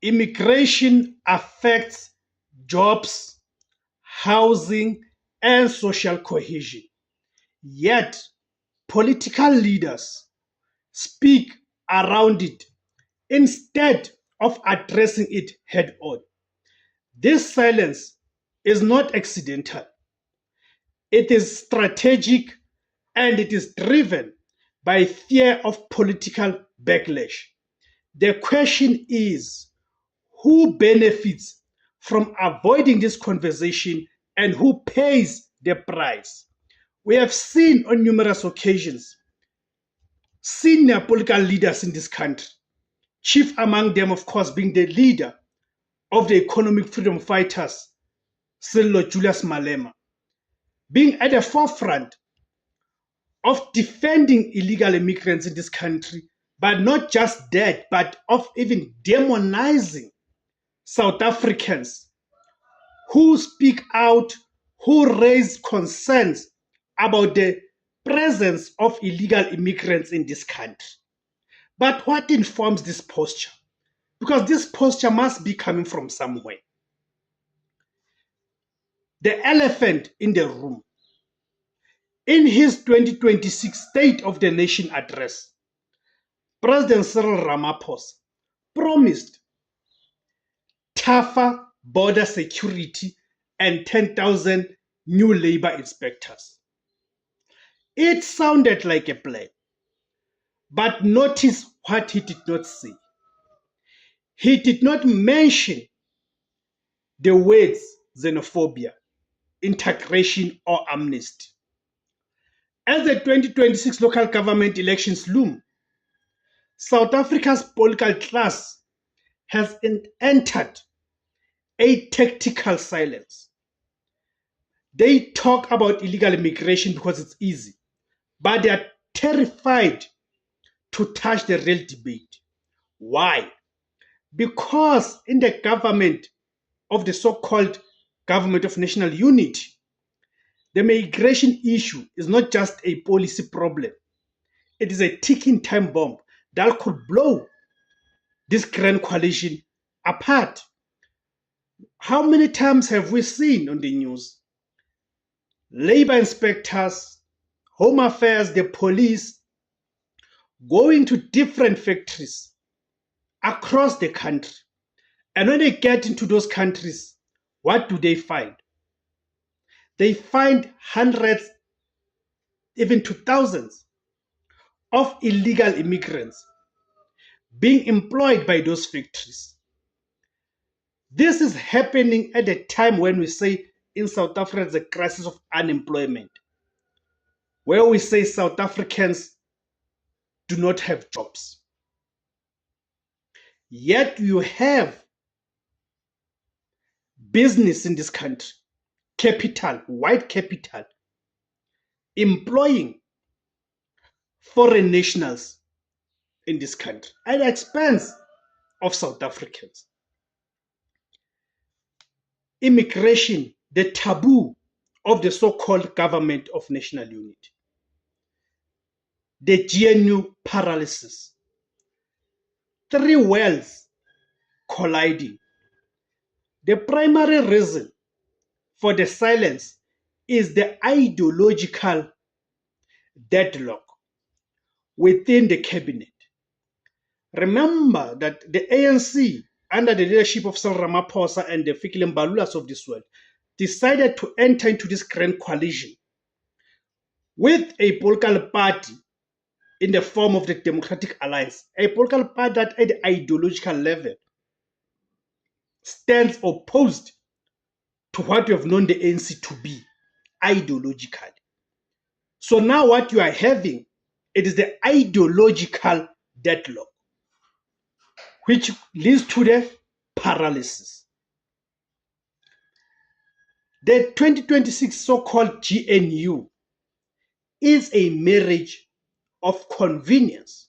Immigration affects jobs, housing, and social cohesion. Yet, political leaders speak around it instead of addressing it head on. This silence is not accidental, it is strategic, and it is driven by fear of political backlash. The question is, who benefits from avoiding this conversation and who pays the price? We have seen on numerous occasions senior political leaders in this country, chief among them, of course, being the leader of the economic freedom fighters, Sello Julius Malema, being at the forefront of defending illegal immigrants in this country, but not just that, but of even demonizing South Africans who speak out, who raise concerns about the presence of illegal immigrants in this country. But what informs this posture? Because this posture must be coming from somewhere. The elephant in the room. In his 2026 State of the Nation address, President Cyril Ramaphosa promised tougher border security and 10,000 new labor inspectors. It sounded like a plan, but notice what he did not say. He did not mention the words xenophobia, integration, or amnesty. As the 2026 local government elections loom, South Africa's political class has entered a tactical silence. They talk about illegal immigration because it's easy, but they are terrified to touch the real debate. Why? Because in the government of the so-called Government of National Unity, the migration issue is not just a policy problem. It is a ticking time bomb that could blow this grand coalition apart. How many times have we seen on the news labor inspectors, home affairs, the police going to different factories across the country? And when they get into those countries, what do they find? They find hundreds, even to thousands of illegal immigrants being employed by those factories. This is happening at a time when we say in South Africa there's a crisis of unemployment, where we say South Africans do not have jobs. Yet you have business in this country, capital, white capital, employing foreign nationals in this country at the expense of South Africans. Immigration, the taboo of the so-called Government of National Unity. The GNU paralysis. Three worlds colliding. The primary reason for the silence is the ideological deadlock within the cabinet. Remember that the ANC, under the leadership of Cyril Ramaphosa and the Fikile Mbalulas of this world, decided to enter into this grand coalition with a political party in the form of the Democratic Alliance, a political party that at the ideological level stands opposed to what we have known the ANC to be, ideologically. So now what you are having, it is the ideological deadlock, which leads to the paralysis. The 2026 so-called GNU is a marriage of convenience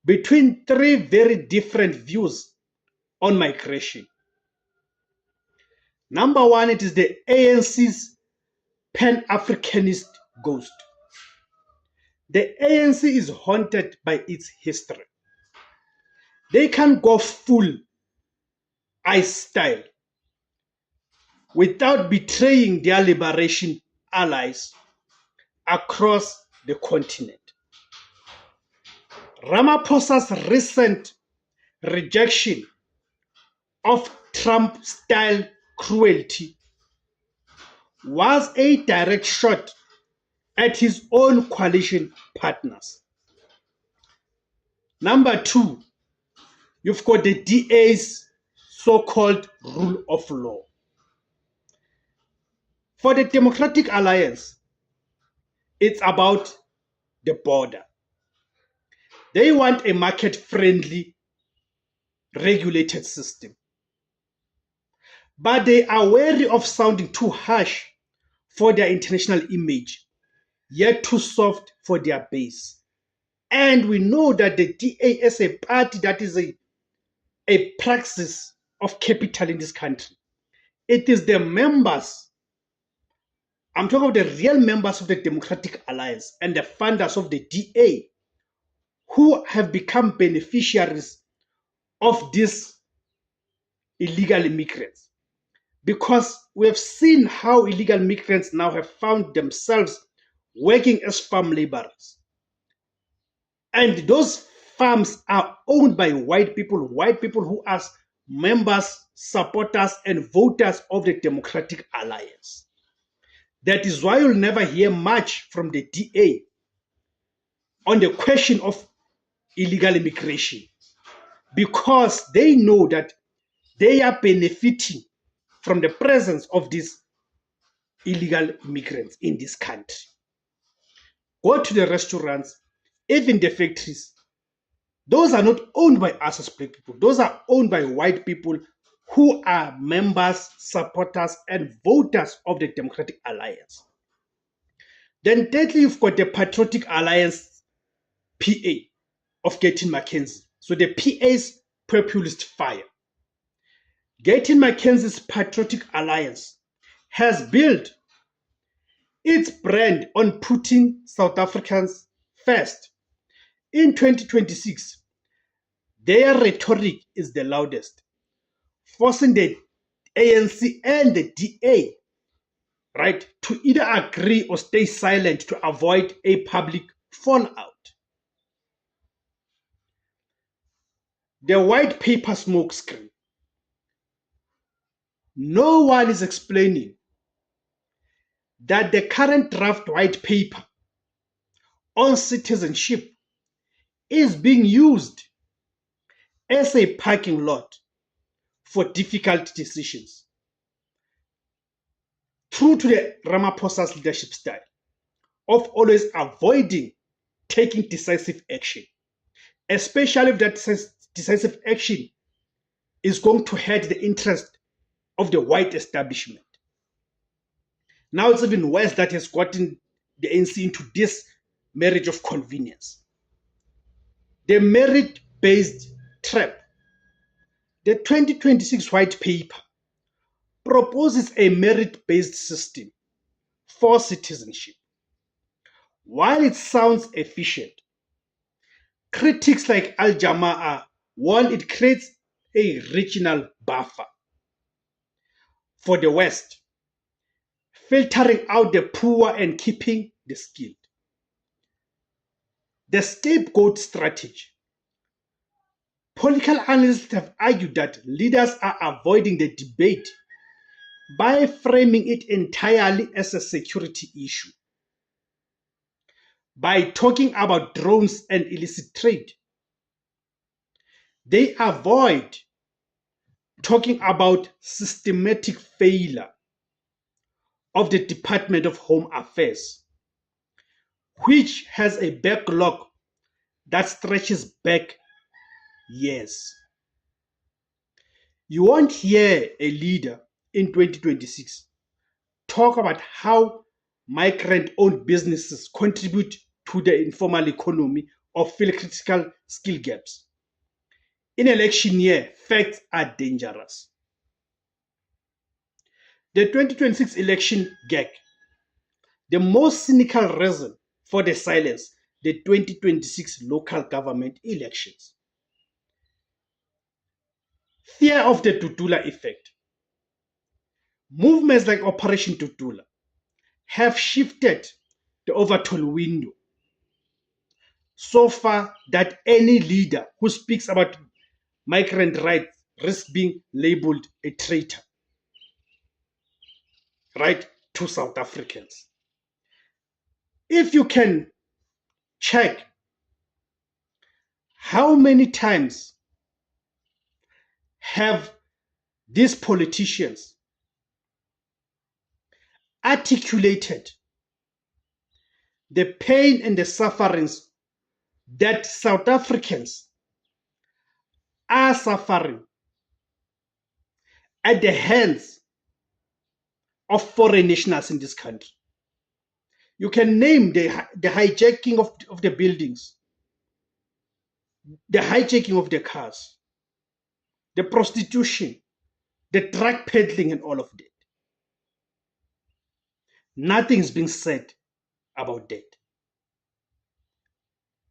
between three very different views on migration. Number one, it is the ANC's Pan-Africanist ghost. The ANC is haunted by its history. They can't go full ICE style, without betraying their liberation allies across the continent. Ramaphosa's recent rejection of Trump-style cruelty was a direct shot at his own coalition partners. Number two, you've got the DA's so-called rule of law. For the Democratic Alliance, it's about the border. They want a market-friendly, regulated system. But they are wary of sounding too harsh for their international image, yet too soft for their base. And we know that the DA is a party that is a praxis of capital in this country. It is the members, I'm talking about the real members of the Democratic Alliance and the funders of the DA, who have become beneficiaries of these illegal immigrants. Because we have seen how illegal migrants now have found themselves working as farm laborers. And those farms are owned by white people who are members, supporters, and voters of the Democratic Alliance. That is why you'll never hear much from the DA on the question of illegal immigration, because they know that they are benefiting from the presence of these illegal immigrants in this country. Go to the restaurants, even the factories. Those are not owned by us as black people. Those are owned by white people who are members, supporters, and voters of the Democratic Alliance. Then thirdly, you've got the Patriotic Alliance PA of Gayton McKenzie. So the PA's populist fire. Gayton McKenzie's Patriotic Alliance has built its brand on putting South Africans first. In 2026, their rhetoric is the loudest, forcing the ANC and the DA, right, to either agree or stay silent to avoid a public fallout. The white paper smokescreen. No one is explaining that the current draft white paper on citizenship is being used as a parking lot for difficult decisions. True to the Ramaphosa's leadership style of always avoiding taking decisive action, especially if that decisive action is going to hurt the interest of the white establishment. Now it's even worse that has gotten the ANC into this marriage of convenience. The merit-based trap. The 2026 white paper proposes a merit-based system for citizenship. While it sounds efficient, critics like Al Jamaa warn it creates a regional buffer for the West, filtering out the poor and keeping the skilled. The scapegoat strategy. Political analysts have argued that leaders are avoiding the debate by framing it entirely as a security issue. By talking about drones and illicit trade, they avoid talking about systematic failure of the Department of Home Affairs, which has a backlog that stretches back years. You won't hear a leader in 2026 talk about how migrant-owned businesses contribute to the informal economy or fill critical skill gaps. In election year, facts are dangerous. The 2026 election gag. The most cynical reason for the silence, the 2026 local government elections. fear of the Tutula effect. Movements like Operation Tutula have shifted the Overton window so far that any leader who speaks about migrant rights risks being labeled a traitor, right, to South Africans. If you can check how many times have these politicians articulated the pain and the sufferings that South Africans are suffering at the hands of foreign nationals in this country. You can name the hijacking of the buildings, the hijacking of the cars, the prostitution, the drug peddling, and all of that. Nothing's being said about that.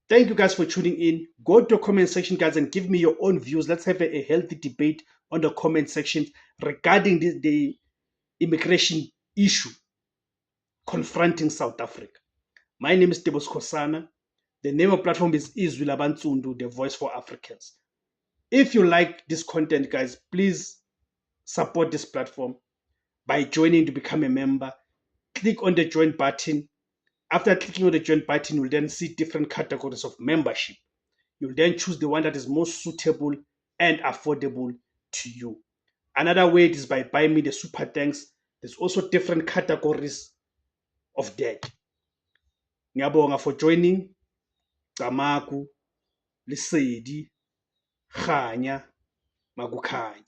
Thank you guys for tuning in. Go to the comment section, guys, and give me your own views. Let's have a healthy debate on the comment section regarding the immigration issue confronting South Africa. My name is Tebos Kosana. The name of the platform is Izwi Labansundu, the voice for Africans. If you like this content, guys, please support this platform by joining to become a member. Click on the join button. After clicking on the join button, you'll then see different categories of membership. You'll then choose the one that is most suitable and affordable to you. Another way is by buying me the super thanks. There's also different categories of that. Ngiyabonga for joining. Gamaku, Lesedi, Khanya, Magukhanya.